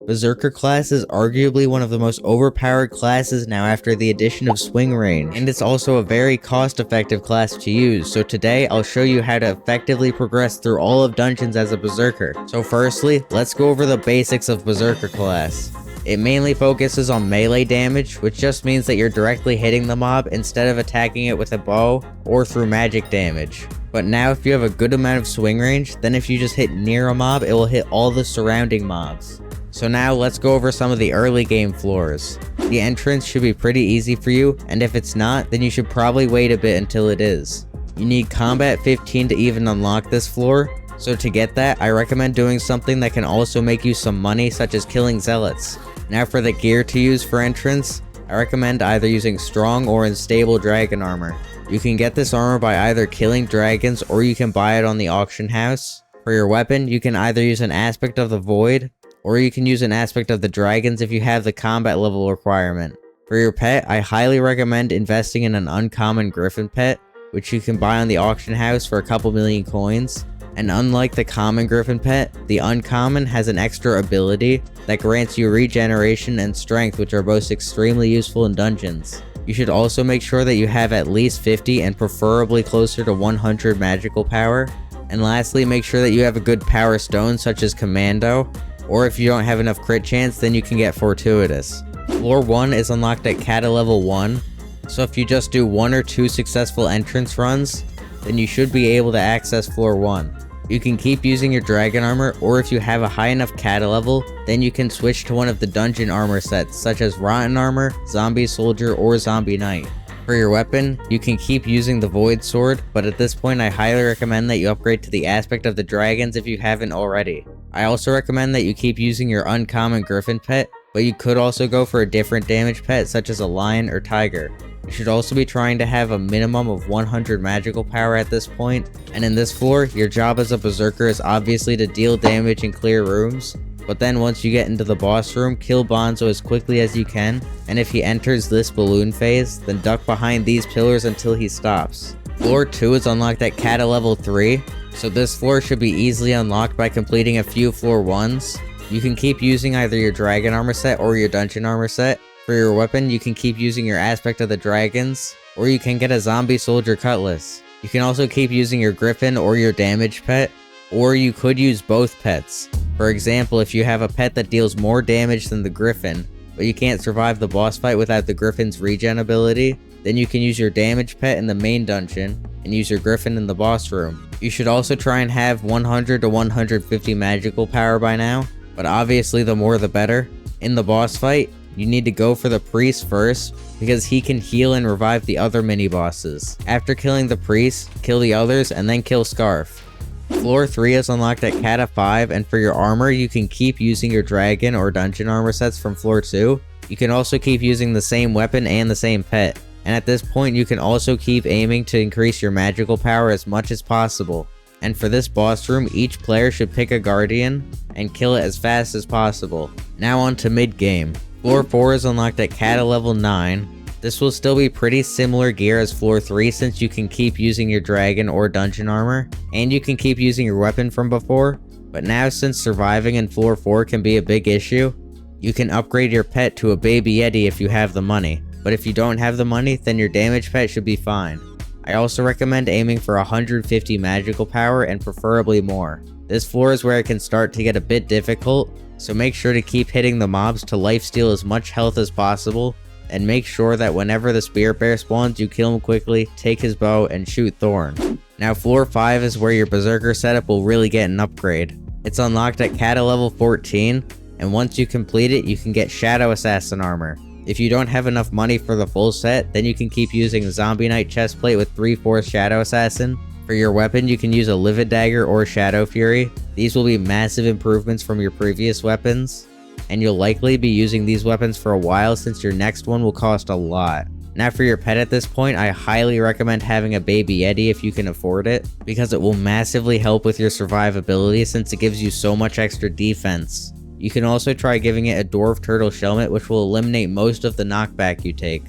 Berserker class is arguably one of the most overpowered classes now after the addition of swing range, and it's also a very cost-effective class to use, so today I'll show you how to effectively progress through all of dungeons as a Berserker. So firstly, let's go over the basics of Berserker class. It mainly focuses on melee damage, which just means that you're directly hitting the mob instead of attacking it with a bow or through magic damage. But now if you have a good amount of swing range, then if you just hit near a mob, it will hit all the surrounding mobs. So now let's go over some of the early game floors. The entrance should be pretty easy for you, and if it's not, then you should probably wait a bit until it is. You need combat 15 to even unlock this floor, so to get that, I recommend doing something that can also make you some money, such as killing zealots. Now for the gear to use for entrance, I recommend either using strong or unstable dragon armor. You can get this armor by either killing dragons or you can buy it on the auction house. For your weapon, you can either use an aspect of the void, or you can use an aspect of the dragons if you have the combat level requirement. For your pet, I highly recommend investing in an uncommon griffin pet, which you can buy on the auction house for a couple million coins. And unlike the common griffin pet, the uncommon has an extra ability that grants you regeneration and strength, which are both extremely useful in dungeons. You should also make sure that you have at least 50 and preferably closer to 100 magical power. And lastly, make sure that you have a good power stone such as Commando, or if you don't have enough crit chance, then you can get Fortuitous. Floor 1 is unlocked at Kata level 1, so if you just do 1 or 2 successful entrance runs, then you should be able to access floor 1. You can keep using your dragon armor, or if you have a high enough Kata level, then you can switch to one of the dungeon armor sets such as Rotten Armor, Zombie Soldier, or Zombie Knight. For your weapon, you can keep using the Void Sword, but at this point I highly recommend that you upgrade to the aspect of the dragons if you haven't already. I also recommend that you keep using your uncommon griffin pet, but you could also go for a different damage pet such as a lion or tiger. You should also be trying to have a minimum of 100 magical power at this point, and in this floor, your job as a Berserker is obviously to deal damage and clear rooms, but then once you get into the boss room, kill Bonzo as quickly as you can, and if he enters this balloon phase, then duck behind these pillars until he stops. Floor 2 is unlocked at Kata level 3, so this floor should be easily unlocked by completing a few floor 1s. You can keep using either your dragon armor set or your dungeon armor set. For your weapon, you can keep using your aspect of the dragons, or you can get a zombie soldier cutlass. You can also keep using your griffin or your damage pet, or you could use both pets. For example, if you have a pet that deals more damage than the griffin, but you can't survive the boss fight without the griffin's regen ability, then you can use your damage pet in the main dungeon, and use your griffin in the boss room. You should also try and have 100 to 150 magical power by now, but obviously the more the better. In the boss fight, you need to go for the priest first, because he can heal and revive the other mini-bosses. After killing the priest, kill the others, and then kill Scarf. Floor 3 is unlocked at Kata 5, and for your armor, you can keep using your dragon or dungeon armor sets from floor 2. You can also keep using the same weapon and the same pet. And at this point, you can also keep aiming to increase your magical power as much as possible. And for this boss room, each player should pick a guardian and kill it as fast as possible. Now on to mid-game. Floor 4 is unlocked at Kata level 9. This will still be pretty similar gear as floor 3 since you can keep using your dragon or dungeon armor, and you can keep using your weapon from before, but now since surviving in floor 4 can be a big issue, you can upgrade your pet to a baby yeti if you have the money, but if you don't have the money, then your damage pet should be fine. I also recommend aiming for 150 magical power and preferably more. This floor is where it can start to get a bit difficult, so make sure to keep hitting the mobs to lifesteal as much health as possible, and make sure that whenever the spirit bear spawns you kill him quickly, take his bow, and shoot Thorn. Now floor 5 is where your Berserker setup will really get an upgrade. It's unlocked at Kata level 14, and once you complete it you can get Shadow Assassin armor. If you don't have enough money for the full set, then you can keep using Zombie Knight chestplate with 3/4 Shadow Assassin. For your weapon, you can use a Livid Dagger or Shadow Fury. These will be massive improvements from your previous weapons, and you'll likely be using these weapons for a while since your next one will cost a lot. Now for your pet at this point, I highly recommend having a baby yeti if you can afford it, because it will massively help with your survivability since it gives you so much extra defense. You can also try giving it a Dwarf Turtle Shellmet, which will eliminate most of the knockback you take.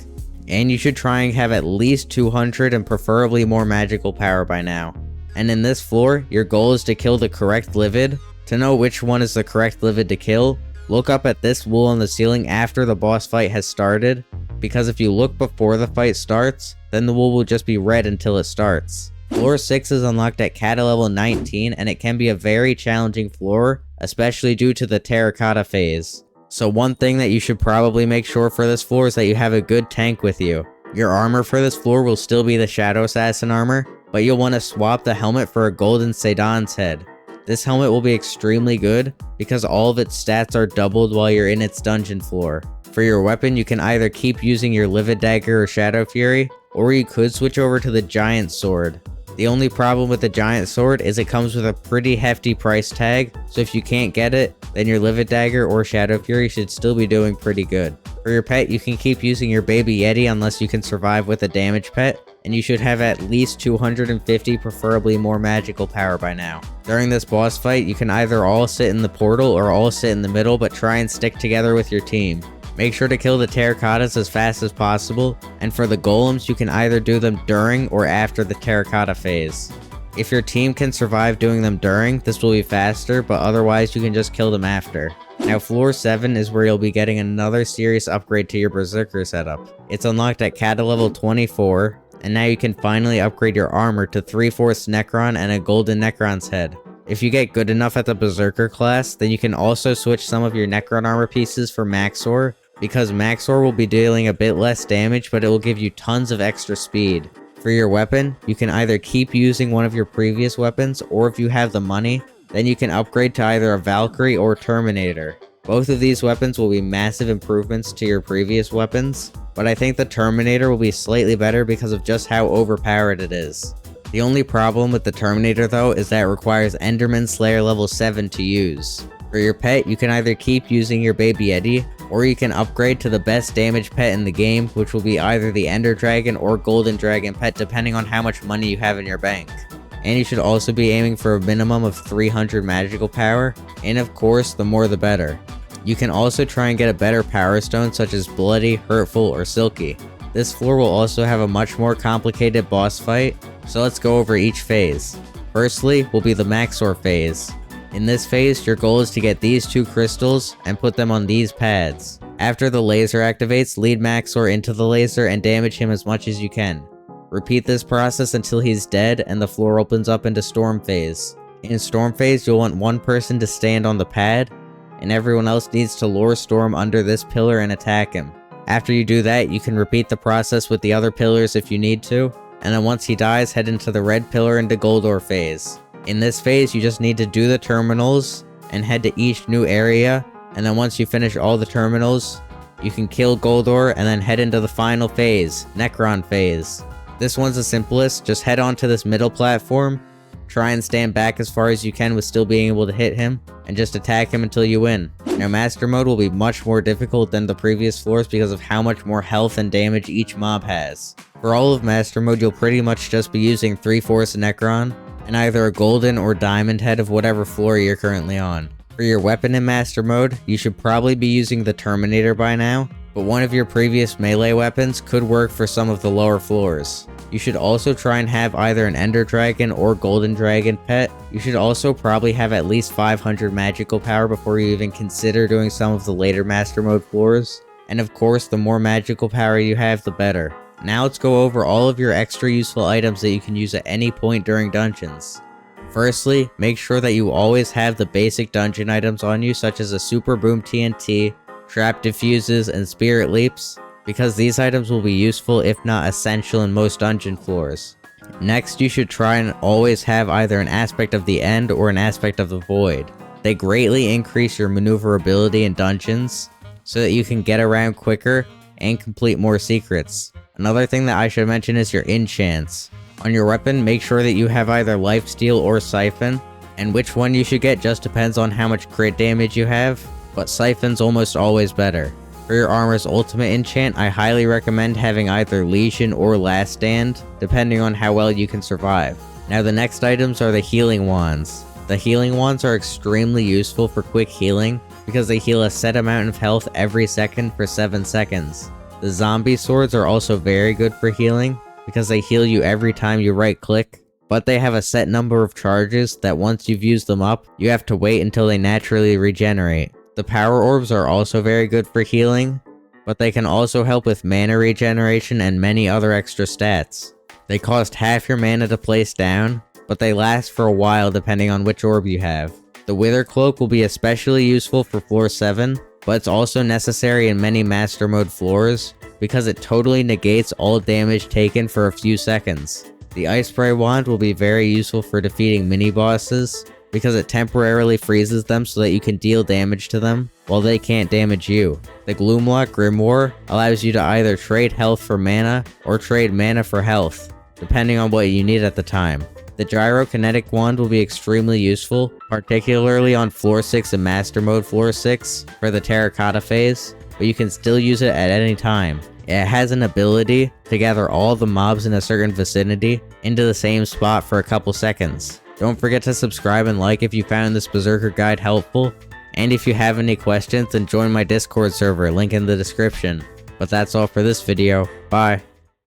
And you should try and have at least 200 and preferably more magical power by now. And in this floor, your goal is to kill the correct Livid. To know which one is the correct Livid to kill, look up at this wool on the ceiling after the boss fight has started, because if you look before the fight starts, then the wool will just be red until it starts. Floor 6 is unlocked at Kata level 19, and it can be a very challenging floor, especially due to the terracotta phase. So one thing that you should probably make sure for this floor is that you have a good tank with you. Your armor for this floor will still be the Shadow Assassin armor, but you'll want to swap the helmet for a golden Sedan's head. This helmet will be extremely good because all of its stats are doubled while you're in its dungeon floor. For your weapon, you can either keep using your Livid Dagger or Shadow Fury, or you could switch over to the Giant Sword. The only problem with the Giant Sword is it comes with a pretty hefty price tag, so if you can't get it, then your Livid Dagger or Shadow Fury should still be doing pretty good. For your pet, you can keep using your Baby Yeti unless you can survive with a damage pet, and you should have at least 250, preferably more magical power by now. During this boss fight, you can either all sit in the portal or all sit in the middle, but try and stick together with your team. Make sure to kill the terracottas as fast as possible, and for the golems, you can either do them during or after the terracotta phase. If your team can survive doing them during, this will be faster, but otherwise you can just kill them after. Now floor 7 is where you'll be getting another serious upgrade to your Berserker setup. It's unlocked at Kata level 24, and now you can finally upgrade your armor to 3/4 Necron and a golden Necron's head. If you get good enough at the Berserker class, then you can also switch some of your Necron armor pieces for Maxor, because Maxor will be dealing a bit less damage, but it will give you tons of extra speed. For your weapon, you can either keep using one of your previous weapons, or if you have the money, then you can upgrade to either a Valkyrie or Terminator. Both of these weapons will be massive improvements to your previous weapons, but I think the Terminator will be slightly better because of just how overpowered it is. The only problem with the Terminator though is that it requires Enderman Slayer level 7 to use. For your pet, you can either keep using your Baby Yeti, or you can upgrade to the best damage pet in the game, which will be either the Ender Dragon or Golden Dragon pet depending on how much money you have in your bank. And you should also be aiming for a minimum of 300 magical power, and of course, the more the better. You can also try and get a better power stone such as Bloody, Hurtful, or Silky. This floor will also have a much more complicated boss fight, so let's go over each phase. Firstly will be the Maxor phase. In this phase, your goal is to get these 2 crystals and put them on these pads. After the laser activates, lead Maxor into the laser and damage him as much as you can. Repeat this process until he's dead and the floor opens up into Storm phase. In Storm phase, you'll want one person to stand on the pad, and everyone else needs to lure Storm under this pillar and attack him. After you do that, you can repeat the process with the other pillars if you need to, and then once he dies, head into the red pillar into Goldor phase. In this phase, you just need to do the terminals and head to each new area, and then once you finish all the terminals, you can kill Goldor and then head into the final phase, Necron phase. This one's the simplest, just head on to this middle platform, try and stand back as far as you can with still being able to hit him, and just attack him until you win. Now Master Mode will be much more difficult than the previous floors because of how much more health and damage each mob has. For all of Master Mode, you'll pretty much just be using 3/4 Necron, and either a golden or diamond head of whatever floor you're currently on. For your weapon in Master Mode, you should probably be using the Terminator by now, but one of your previous melee weapons could work for some of the lower floors. You should also try and have either an Ender Dragon or Golden Dragon pet. You should also probably have at least 500 magical power before you even consider doing some of the later Master Mode floors. And of course, the more magical power you have, the better. Now let's go over all of your extra useful items that you can use at any point during dungeons. Firstly, make sure that you always have the basic dungeon items on you such as a Super Boom TNT, Trap Diffuses, and Spirit Leaps, because these items will be useful if not essential in most dungeon floors. Next, you should try and always have either an aspect of the End or an aspect of the Void. They greatly increase your maneuverability in dungeons, so that you can get around quicker and complete more secrets. Another thing that I should mention is your enchants. On your weapon, make sure that you have either Lifesteal or Siphon, and which one you should get just depends on how much crit damage you have, but Siphon's almost always better. For your armor's ultimate enchant, I highly recommend having either Legion or Last Stand, depending on how well you can survive. Now the next items are the healing wands. The healing wands are extremely useful for quick healing, because they heal a set amount of health every second for 7 seconds. The zombie swords are also very good for healing, because they heal you every time you right click, but they have a set number of charges that once you've used them up, you have to wait until they naturally regenerate. The power orbs are also very good for healing, but they can also help with mana regeneration and many other extra stats. They cost half your mana to place down, but they last for a while depending on which orb you have. The Wither Cloak will be especially useful for floor 7, but it's also necessary in many Master Mode floors, because it totally negates all damage taken for a few seconds. The Ice Spray Wand will be very useful for defeating mini-bosses, because it temporarily freezes them so that you can deal damage to them, while they can't damage you. The Gloomlock Grimoire allows you to either trade health for mana, or trade mana for health, depending on what you need at the time. The Gyrokinetic Wand will be extremely useful, particularly on floor 6 and Master Mode floor 6 for the Terracotta phase, but you can still use it at any time. It has an ability to gather all the mobs in a certain vicinity into the same spot for a couple seconds. Don't forget to subscribe and like if you found this Berserker guide helpful, and if you have any questions then join my Discord server, link in the description. But that's all for this video, bye.